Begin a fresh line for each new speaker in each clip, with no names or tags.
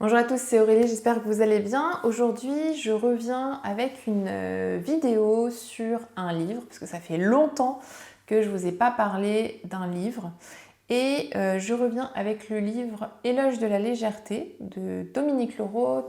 Bonjour à tous, c'est Aurélie, j'espère que vous allez bien. Aujourd'hui, je reviens avec une vidéo sur un livre, parce que ça fait longtemps que je ne vous ai pas parlé d'un livre. Et je reviens avec le livre Éloge de la légèreté de Dominique Leroux.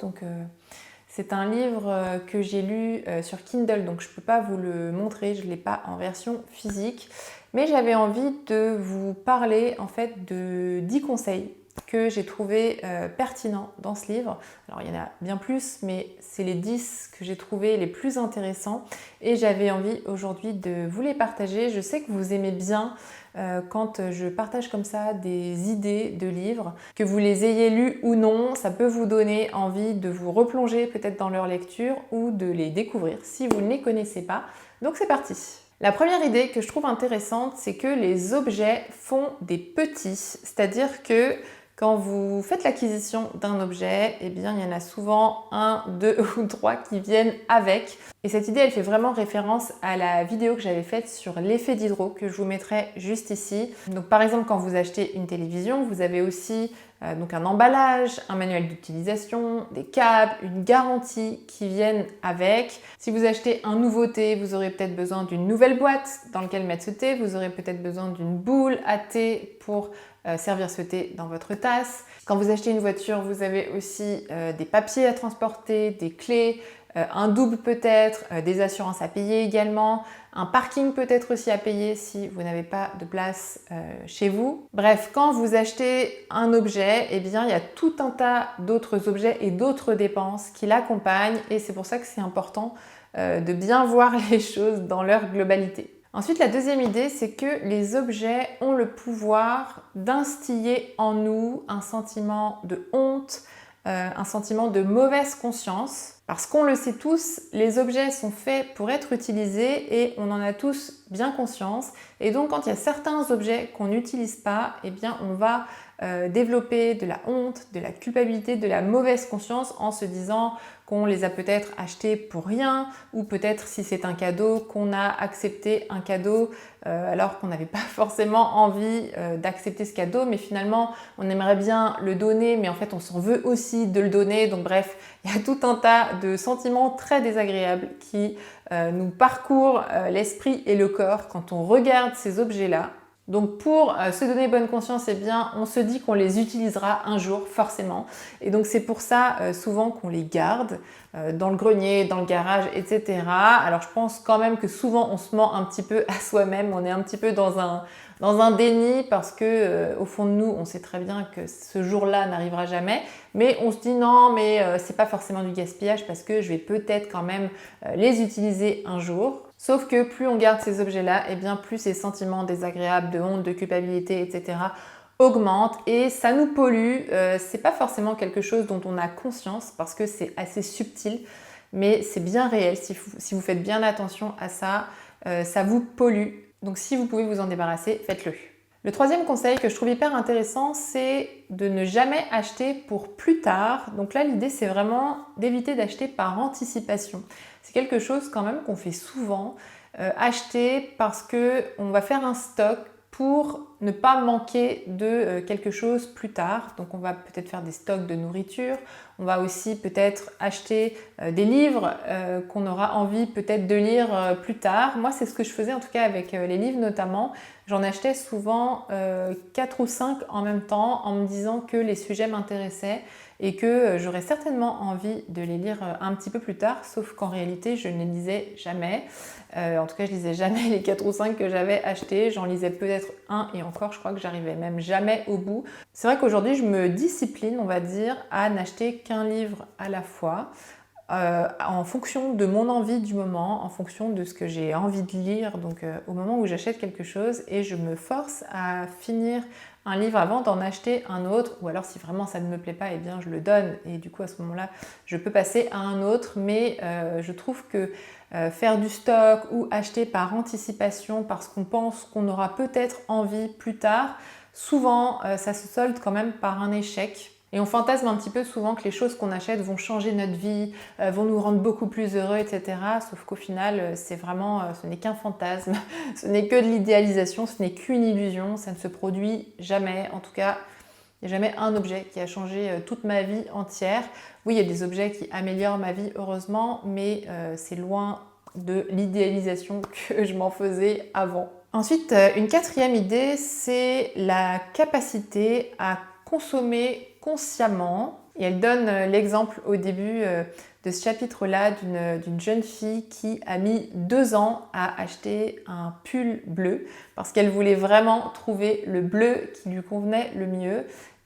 C'est un livre que j'ai lu sur Kindle, donc je ne peux pas vous le montrer, je ne l'ai pas en version physique. Mais j'avais envie de vous parler en fait de 10 conseils que j'ai trouvé pertinents dans ce livre. Alors il y en a bien plus, mais c'est les 10 que j'ai trouvé les plus intéressants et j'avais envie aujourd'hui de vous les partager. Je sais que vous aimez bien quand je partage comme ça des idées de livres, que vous les ayez lus ou non, ça peut vous donner envie de vous replonger peut-être dans leur lecture ou de les découvrir si vous ne les connaissez pas. Donc c'est parti! La première idée que je trouve intéressante, c'est que les objets font des petits, c'est-à-dire que quand vous faites l'acquisition d'un objet, eh bien, il y en a souvent un, deux ou trois qui viennent avec. Et cette idée, elle fait vraiment référence à la vidéo que j'avais faite sur l'effet Diderot, que je vous mettrai juste ici. Donc, par exemple, quand vous achetez une télévision, vous avez aussi donc un emballage, un manuel d'utilisation, des câbles, une garantie qui viennent avec. Si vous achetez un nouveau thé, vous aurez peut-être besoin d'une nouvelle boîte dans laquelle mettre ce thé. Vous aurez peut-être besoin d'une boule à thé pour servir ce thé dans votre tasse. Quand vous achetez une voiture, vous avez aussi des papiers à transporter, des clés, un double peut-être, des assurances à payer également, un parking peut-être aussi à payer si vous n'avez pas de place chez vous. Bref, quand vous achetez un objet, eh bien, il y a tout un tas d'autres objets et d'autres dépenses qui l'accompagnent et c'est pour ça que c'est important de bien voir les choses dans leur globalité. Ensuite, la deuxième idée, c'est que les objets ont le pouvoir d'instiller en nous un sentiment de honte, un sentiment de mauvaise conscience. Parce qu'on le sait tous, les objets sont faits pour être utilisés et on en a tous bien conscience. Et donc, quand il y a certains objets qu'on n'utilise pas, eh bien, on va développer de la honte, de la culpabilité, de la mauvaise conscience en se disant qu'on les a peut-être achetés pour rien ou peut-être si c'est un cadeau qu'on a accepté un cadeau alors qu'on n'avait pas forcément envie d'accepter ce cadeau mais finalement on aimerait bien le donner mais en fait on s'en veut aussi de le donner. Donc bref, il y a tout un tas de sentiments très désagréables qui nous parcourent l'esprit et le corps quand on regarde ces objets-là. Donc pour se donner bonne conscience, eh bien, on se dit qu'on les utilisera un jour forcément. Et donc c'est pour ça souvent qu'on les garde dans le grenier, dans le garage, etc. Alors je pense quand même que souvent on se ment un petit peu à soi-même, on est un petit peu dans un déni parce que au fond de nous, on sait très bien que ce jour-là n'arrivera jamais. Mais on se dit non, mais c'est pas forcément du gaspillage parce que je vais peut-être quand même les utiliser un jour. Sauf que plus on garde ces objets-là, et bien plus ces sentiments désagréables de honte, de culpabilité, etc. augmentent et ça nous pollue. C'est pas forcément quelque chose dont on a conscience parce que c'est assez subtil, mais c'est bien réel. Si vous faites bien attention à ça, ça vous pollue. Donc si vous pouvez vous en débarrasser, faites-le. Le troisième conseil que je trouve hyper intéressant, c'est de ne jamais acheter pour plus tard. Donc là, l'idée, c'est vraiment d'éviter d'acheter par anticipation. C'est quelque chose quand même qu'on fait souvent, acheter parce qu'on va faire un stock pour ne pas manquer de quelque chose plus tard. Donc on va peut-être faire des stocks de nourriture, on va aussi peut-être acheter des livres qu'on aura envie peut-être de lire plus tard. Moi c'est ce que je faisais en tout cas avec les livres notamment. J'en achetais souvent 4 ou 5 en même temps en me disant que les sujets m'intéressaient et que j'aurais certainement envie de les lire un petit peu plus tard, sauf qu'en réalité je ne les lisais jamais. En tout cas je lisais jamais les 4 ou 5 que j'avais achetés, j'en lisais peut-être un et encore je crois que j'arrivais même jamais au bout. C'est vrai qu'aujourd'hui je me discipline on va dire à n'acheter qu'un livre à la fois. En fonction de mon envie du moment, en fonction de ce que j'ai envie de lire, donc au moment où j'achète quelque chose et je me force à finir un livre avant d'en acheter un autre ou alors si vraiment ça ne me plaît pas, eh bien je le donne et du coup à ce moment-là je peux passer à un autre mais je trouve que faire du stock ou acheter par anticipation parce qu'on pense qu'on aura peut-être envie plus tard, souvent ça se solde quand même par un échec. Et on fantasme un petit peu souvent que les choses qu'on achète vont changer notre vie, vont nous rendre beaucoup plus heureux, etc. Sauf qu'au final, c'est vraiment, ce n'est qu'un fantasme, ce n'est que de l'idéalisation, ce n'est qu'une illusion, ça ne se produit jamais. En tout cas, Il n'y a jamais un objet qui a changé toute ma vie entière. Oui, il y a des objets qui améliorent ma vie, heureusement, mais c'est loin de l'idéalisation que je m'en faisais avant. Ensuite, une quatrième idée, c'est la capacité à consommer consciemment. Et elle donne l'exemple au début de ce chapitre-là d'une jeune fille qui a mis 2 ans à acheter un pull bleu parce qu'elle voulait vraiment trouver le bleu qui lui convenait le mieux.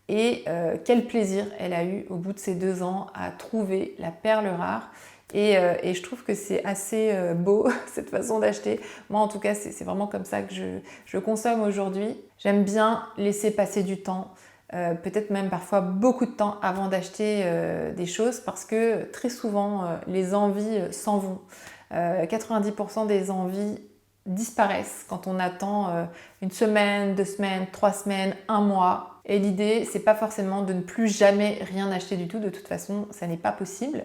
Et quel plaisir elle a eu au bout de ces 2 ans à trouver la perle rare. Et je trouve que c'est assez beau cette façon d'acheter. Moi en tout cas c'est vraiment comme ça que je consomme aujourd'hui. J'aime bien laisser passer du temps. Peut-être même parfois beaucoup de temps avant d'acheter des choses parce que très souvent les envies s'en vont. 90% des envies disparaissent quand on attend 1 semaine, 2 semaines, 3 semaines, 1 mois. Et l'idée, c'est pas forcément de ne plus jamais rien acheter du tout. De toute façon, ça n'est pas possible.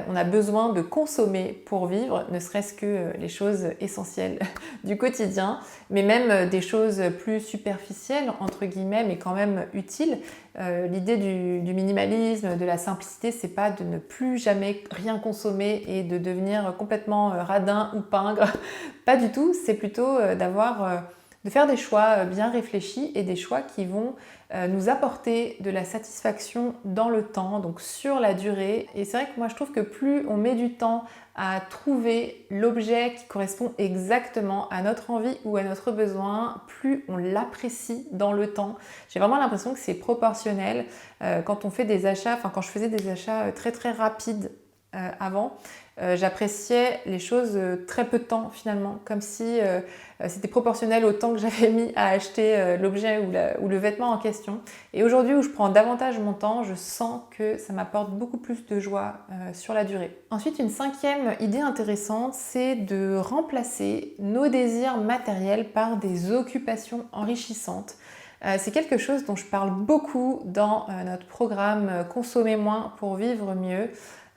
On a besoin de consommer pour vivre, ne serait-ce que les choses essentielles du quotidien, mais même des choses plus superficielles, entre guillemets, mais quand même utiles. L'idée du minimalisme, de la simplicité, c'est pas de ne plus jamais rien consommer et de devenir complètement radin ou pingre. Pas du tout, c'est plutôt de faire des choix bien réfléchis et des choix qui vont nous apporter de la satisfaction dans le temps, donc sur la durée. Et c'est vrai que moi je trouve que plus on met du temps à trouver l'objet qui correspond exactement à notre envie ou à notre besoin, plus on l'apprécie dans le temps. J'ai vraiment l'impression que c'est proportionnel. Quand on fait des achats, enfin quand je faisais des achats très très rapides avant, j'appréciais les choses très peu de temps finalement, comme si c'était proportionnel au temps que j'avais mis à acheter l'objet ou le vêtement en question. Et aujourd'hui où je prends davantage mon temps, je sens que ça m'apporte beaucoup plus de joie sur la durée. Ensuite, une 5e idée intéressante, c'est de remplacer nos désirs matériels par des occupations enrichissantes. C'est quelque chose dont je parle beaucoup dans notre programme Consommer moins pour vivre mieux,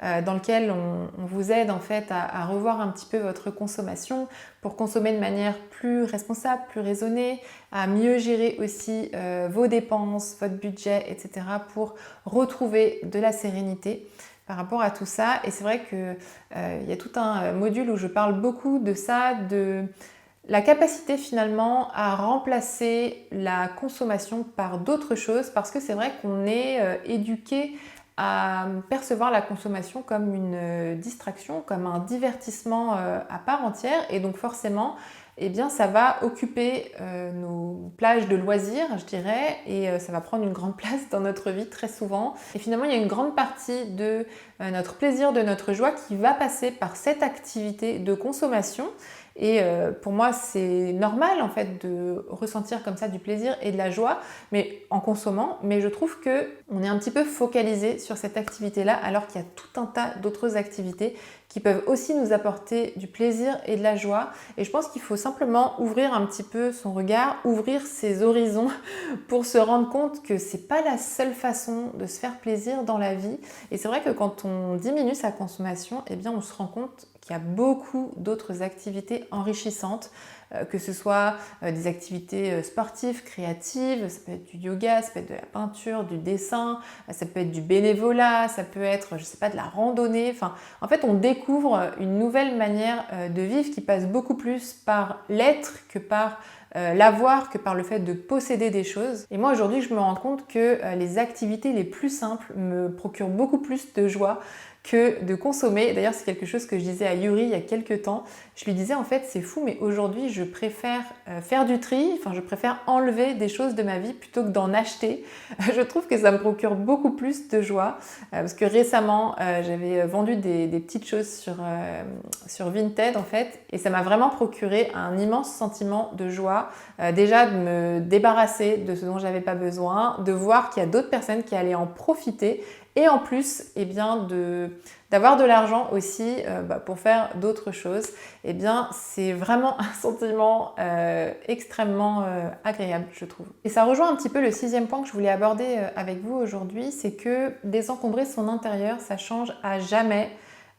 dans lequel on vous aide en fait à revoir un petit peu votre consommation pour consommer de manière plus responsable, plus raisonnée, à mieux gérer aussi vos dépenses, votre budget, etc. pour retrouver de la sérénité par rapport à tout ça. Et c'est vrai qu'il y a tout un module où je parle beaucoup de ça, de la capacité finalement à remplacer la consommation par d'autres choses, parce que c'est vrai qu'on est éduqué à percevoir la consommation comme une distraction, comme un divertissement à part entière, et donc forcément eh bien, ça va occuper nos plages de loisirs, je dirais, et ça va prendre une grande place dans notre vie très souvent. Et finalement, il y a une grande partie de notre plaisir, de notre joie qui va passer par cette activité de consommation. Et pour moi, c'est normal en fait de ressentir comme ça du plaisir et de la joie, mais en consommant. Mais je trouve que on est un petit peu focalisé sur cette activité-là, alors qu'il y a tout un tas d'autres activités qui peuvent aussi nous apporter du plaisir et de la joie. Et je pense qu'il faut simplement ouvrir un petit peu son regard, ouvrir ses horizons pour se rendre compte que c'est pas la seule façon de se faire plaisir dans la vie. Et c'est vrai que quand on diminue sa consommation, eh bien on se rend compte qu'il y a beaucoup d'autres activités enrichissantes, que ce soit des activités sportives, créatives, ça peut être du yoga, ça peut être de la peinture, du dessin, ça peut être du bénévolat, ça peut être, je sais pas, de la randonnée. Enfin, en fait, on découvre une nouvelle manière de vivre qui passe beaucoup plus par l'être que par l'avoir, que par le fait de posséder des choses. Et moi aujourd'hui je me rends compte que les activités les plus simples me procurent beaucoup plus de joie que de consommer. D'ailleurs, c'est quelque chose que je disais à Yuri il y a quelques temps. Je lui disais en fait, c'est fou, mais aujourd'hui, je préfère faire du tri, enfin, je préfère enlever des choses de ma vie plutôt que d'en acheter. Je trouve que ça me procure beaucoup plus de joie parce que récemment, j'avais vendu des petites choses sur Vinted en fait, et ça m'a vraiment procuré un immense sentiment de joie. Déjà de me débarrasser de ce dont j'avais pas besoin, de voir qu'il y a d'autres personnes qui allaient en profiter. Et en plus, eh bien, d'avoir de l'argent aussi pour faire d'autres choses, eh bien, c'est vraiment un sentiment extrêmement agréable, je trouve. Et ça rejoint un petit peu le 6e point que je voulais aborder avec vous aujourd'hui, c'est que désencombrer son intérieur, ça change à jamais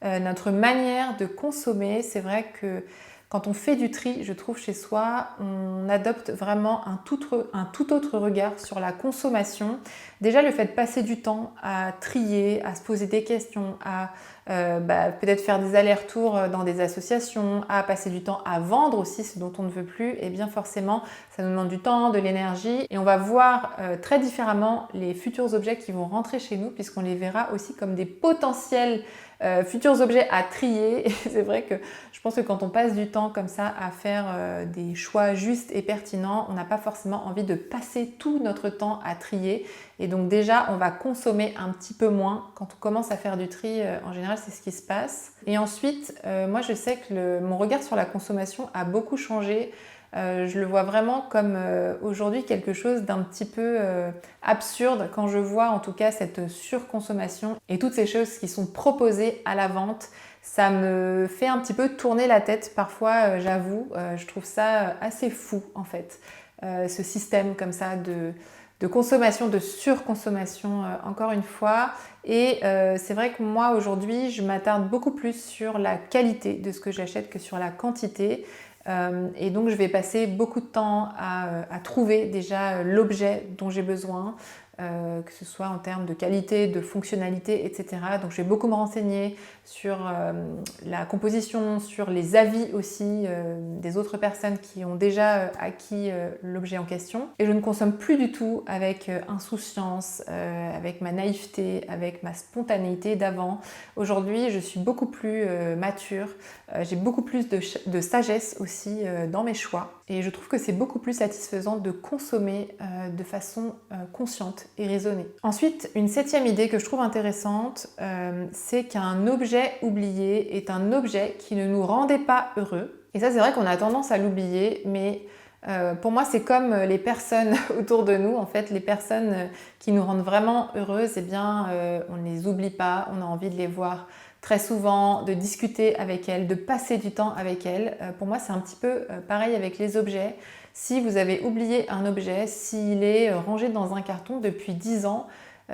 notre manière de consommer. C'est vrai que quand on fait du tri, je trouve chez soi, on adopte vraiment un tout autre regard sur la consommation. Déjà le fait de passer du temps à trier, à se poser des questions, à peut-être faire des allers-retours dans des associations, à passer du temps à vendre aussi ce dont on ne veut plus, et bien forcément ça nous demande du temps, de l'énergie, et on va voir très différemment les futurs objets qui vont rentrer chez nous, puisqu'on les verra aussi comme des potentiels futurs objets à trier. Et c'est vrai que je pense que quand on passe du temps comme ça à faire des choix justes et pertinents, on n'a pas forcément envie de passer tout notre temps à trier. Et donc déjà, on va consommer un petit peu moins. Quand on commence à faire du tri, en général, c'est ce qui se passe. Et ensuite, moi, je sais que mon regard sur la consommation a beaucoup changé. Je le vois vraiment comme aujourd'hui quelque chose d'un petit peu absurde quand je vois en tout cas cette surconsommation et toutes ces choses qui sont proposées à la vente. Ça me fait un petit peu tourner la tête parfois, j'avoue. Je trouve ça assez fou en fait, ce système comme ça de consommation, de surconsommation encore une fois. Et c'est vrai que moi aujourd'hui, je m'attarde beaucoup plus sur la qualité de ce que j'achète que sur la quantité. Et donc je vais passer beaucoup de temps à trouver déjà l'objet dont j'ai besoin, que ce soit en termes de qualité, de fonctionnalité, etc. Donc je vais beaucoup me renseigner sur la composition, sur les avis aussi des autres personnes qui ont déjà acquis l'objet en question. Et je ne consomme plus du tout avec insouciance, avec ma naïveté, avec ma spontanéité d'avant. Aujourd'hui, je suis beaucoup plus mature, j'ai beaucoup plus de sagesse aussi dans mes choix. Et je trouve que c'est beaucoup plus satisfaisant de consommer de façon consciente et raisonnée. Ensuite, une 7e idée que je trouve intéressante, c'est qu'un objet oublié est un objet qui ne nous rendait pas heureux. Et ça, c'est vrai qu'on a tendance à l'oublier, mais pour moi, c'est comme les personnes autour de nous. En fait, les personnes qui nous rendent vraiment heureuses, eh bien, on ne les oublie pas, on a envie de les voir très souvent, de discuter avec elles, de passer du temps avec elles. Pour moi, c'est un petit peu pareil avec les objets. Si vous avez oublié un objet, s'il est rangé dans un carton depuis 10 ans,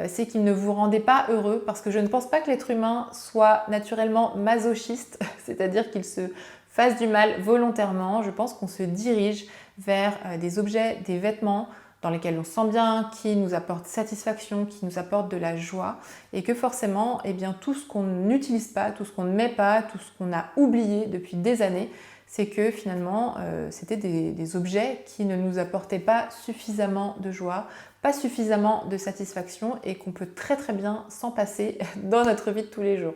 c'est qu'il ne vous rendait pas heureux, parce que je ne pense pas que l'être humain soit naturellement masochiste, c'est-à-dire qu'il se fasse du mal volontairement. Je pense qu'on se dirige vers des objets, des vêtements dans lesquels on se sent bien, qui nous apportent satisfaction, qui nous apportent de la joie, et que forcément, eh bien, tout ce qu'on n'utilise pas, tout ce qu'on ne met pas, tout ce qu'on a oublié depuis des années, c'est que finalement, c'était des objets qui ne nous apportaient pas suffisamment de joie, pas suffisamment de satisfaction, et qu'on peut très très bien s'en passer dans notre vie de tous les jours.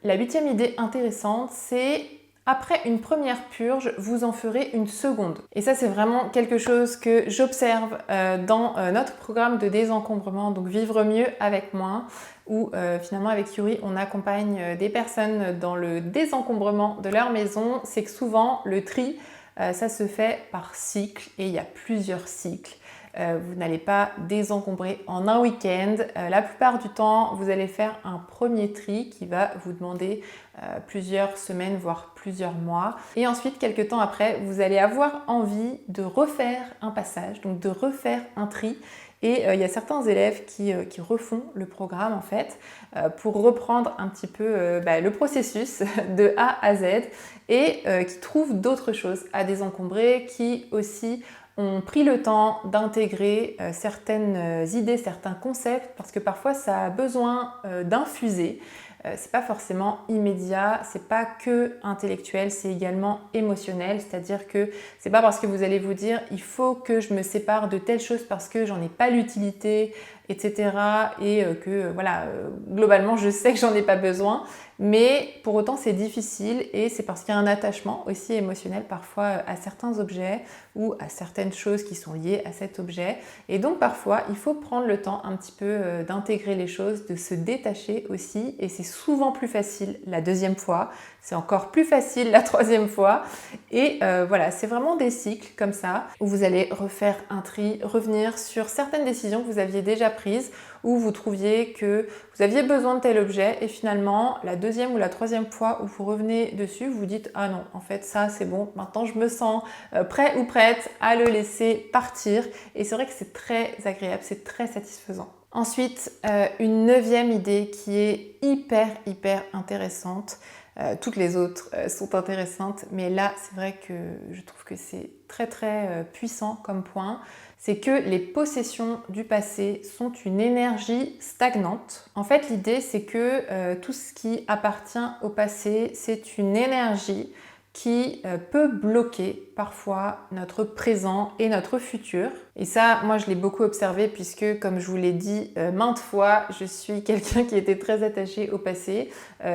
La 8e idée intéressante, c'est après une première purge, vous en ferez une seconde. Et ça, c'est vraiment quelque chose que j'observe dans notre programme de désencombrement, donc Vivre mieux avec moins, où finalement avec Yuri, on accompagne des personnes dans le désencombrement de leur maison. C'est que souvent, le tri, ça se fait par cycle, et il y a plusieurs cycles. Vous n'allez pas désencombrer en un week-end. La plupart du temps, vous allez faire un premier tri qui va vous demander plusieurs semaines, voire plusieurs mois. Et ensuite, quelques temps après, vous allez avoir envie de refaire un passage, donc de refaire un tri. Et il y a certains élèves qui refont le programme en fait pour reprendre un petit peu le processus de A à Z, et qui trouvent d'autres choses à désencombrer, qui aussi ont pris le temps d'intégrer certaines idées, certains concepts, parce que parfois ça a besoin d'infuser. C'est pas forcément immédiat, c'est pas que intellectuel, c'est également émotionnel, c'est-à-dire que c'est pas parce que vous allez vous dire il faut que je me sépare de telle chose parce que j'en ai pas l'utilité, etc. et que voilà, globalement je sais que j'en ai pas besoin, mais pour autant c'est difficile, et c'est parce qu'il y a un attachement aussi émotionnel parfois à certains objets ou à certaines choses qui sont liées à cet objet, et donc parfois il faut prendre le temps un petit peu d'intégrer les choses, de se détacher aussi, et c'est souvent plus facile la deuxième fois, c'est encore plus facile la troisième fois, et voilà, c'est vraiment des cycles comme ça où vous allez refaire un tri, revenir sur certaines décisions que vous aviez déjà prises, où vous trouviez que vous aviez besoin de tel objet, et finalement la deuxième ou la troisième fois où vous revenez dessus, vous dites ah non, en fait ça c'est bon, maintenant je me sens prêt ou prête à le laisser partir, et c'est vrai que c'est très agréable, c'est très satisfaisant. Ensuite, une neuvième idée qui est hyper intéressante. Toutes les autres sont intéressantes, mais là, c'est vrai que je trouve que c'est très puissant comme point. C'est que les possessions du passé sont une énergie stagnante. En fait, l'idée, c'est que tout ce qui appartient au passé, c'est une énergie qui peut bloquer parfois notre présent et notre futur. Et ça, moi, je l'ai beaucoup observé puisque, comme je vous l'ai dit maintes fois, je suis quelqu'un qui était très attaché au passé.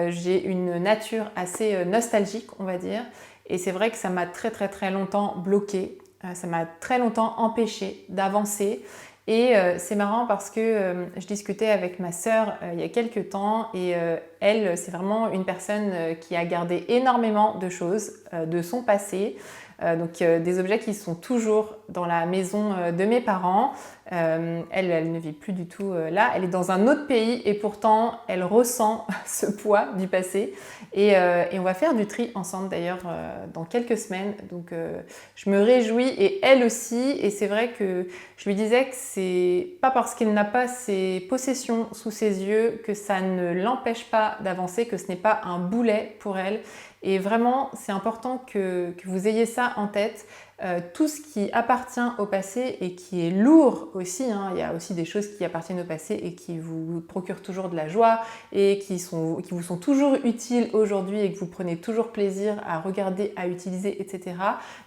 J'ai une nature assez nostalgique, on va dire. Et c'est vrai que ça m'a très longtemps bloqué. Ça m'a très longtemps empêché d'avancer. Et c'est marrant parce que je discutais avec ma sœur il y a quelques temps et elle, c'est vraiment une personne qui a gardé énormément de choses de son passé. Donc des objets qui sont toujours dans la maison de mes parents. Elle ne vit plus du tout là. Elle est dans un autre pays et pourtant elle ressent ce poids du passé. Et on va faire du tri ensemble d'ailleurs dans quelques semaines. Donc je me réjouis et elle aussi. Et c'est vrai que je lui disais que c'est pas parce qu'elle n'a pas ses possessions sous ses yeux que ça ne l'empêche pas d'avancer, que ce n'est pas un boulet pour elle. Et vraiment, c'est important que vous ayez ça en tête. Tout ce qui appartient au passé et qui est lourd aussi, hein, il y a aussi des choses qui appartiennent au passé et qui vous procurent toujours de la joie et qui vous sont toujours utiles aujourd'hui et que vous prenez toujours plaisir à regarder, à utiliser, etc.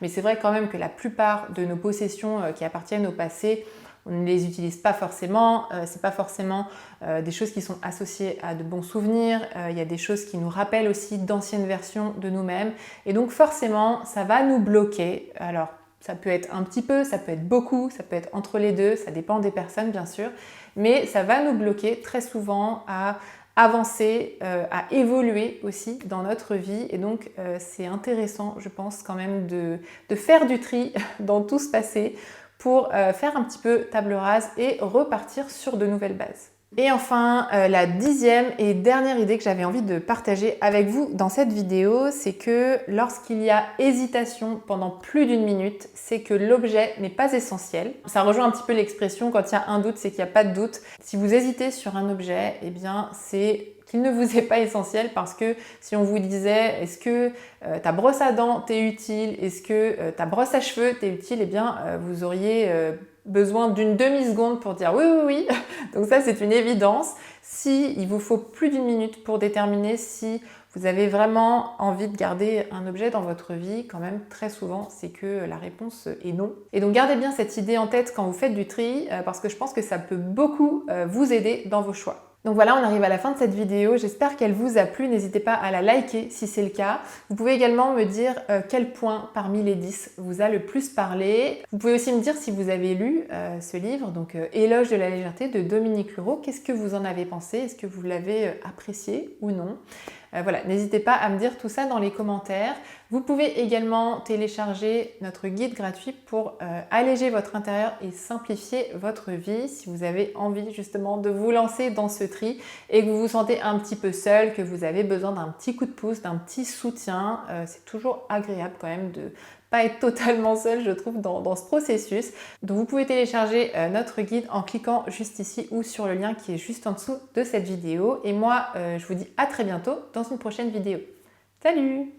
Mais c'est vrai quand même que la plupart de nos possessions qui appartiennent au passé, on ne les utilise pas forcément, c'est pas forcément des choses qui sont associées à de bons souvenirs, il y a des choses qui nous rappellent aussi d'anciennes versions de nous-mêmes et donc forcément ça va nous bloquer. Alors ça peut être un petit peu, ça peut être beaucoup, ça peut être entre les deux, ça dépend des personnes bien sûr, mais ça va nous bloquer très souvent à avancer, à évoluer aussi dans notre vie et donc c'est intéressant je pense quand même de faire du tri dans tout ce passé pour faire un petit peu table rase et repartir sur de nouvelles bases. Et enfin, la 10e et dernière idée que j'avais envie de partager avec vous dans cette vidéo, c'est que lorsqu'il y a hésitation pendant plus d'une minute, c'est que l'objet n'est pas essentiel. Ça rejoint un petit peu l'expression quand il y a un doute, c'est qu'il n'y a pas de doute. Si vous hésitez sur un objet, eh bien c'est qu'il ne vous est pas essentiel parce que si on vous disait est-ce que ta brosse à dents t'est utile, est-ce que ta brosse à cheveux t'est utile, eh bien vous auriez besoin d'une demi-seconde pour dire oui. Donc ça c'est une évidence. Si il vous faut plus d'une minute pour déterminer si vous avez vraiment envie de garder un objet dans votre vie, quand même très souvent c'est que la réponse est non. Et donc gardez bien cette idée en tête quand vous faites du tri parce que je pense que ça peut beaucoup vous aider dans vos choix. Donc voilà, on arrive à la fin de cette vidéo. J'espère qu'elle vous a plu. N'hésitez pas à la liker si c'est le cas. Vous pouvez également me dire quel point parmi les 10 vous a le plus parlé. Vous pouvez aussi me dire si vous avez lu ce livre, donc Éloge de la légèreté de Dominique Leroux. Qu'est-ce que vous en avez pensé? Est-ce que vous l'avez apprécié ou non? Voilà, n'hésitez pas à me dire tout ça dans les commentaires. Vous pouvez également télécharger notre guide gratuit pour alléger votre intérieur et simplifier votre vie si vous avez envie justement de vous lancer dans ce tri et que vous vous sentez un petit peu seul, que vous avez besoin d'un petit coup de pouce, d'un petit soutien. C'est toujours agréable quand même de pas être totalement seul, je trouve, dans ce processus. Donc vous pouvez télécharger notre guide en cliquant juste ici ou sur le lien qui est juste en dessous de cette vidéo. Et moi, je vous dis à très bientôt dans une prochaine vidéo. Salut!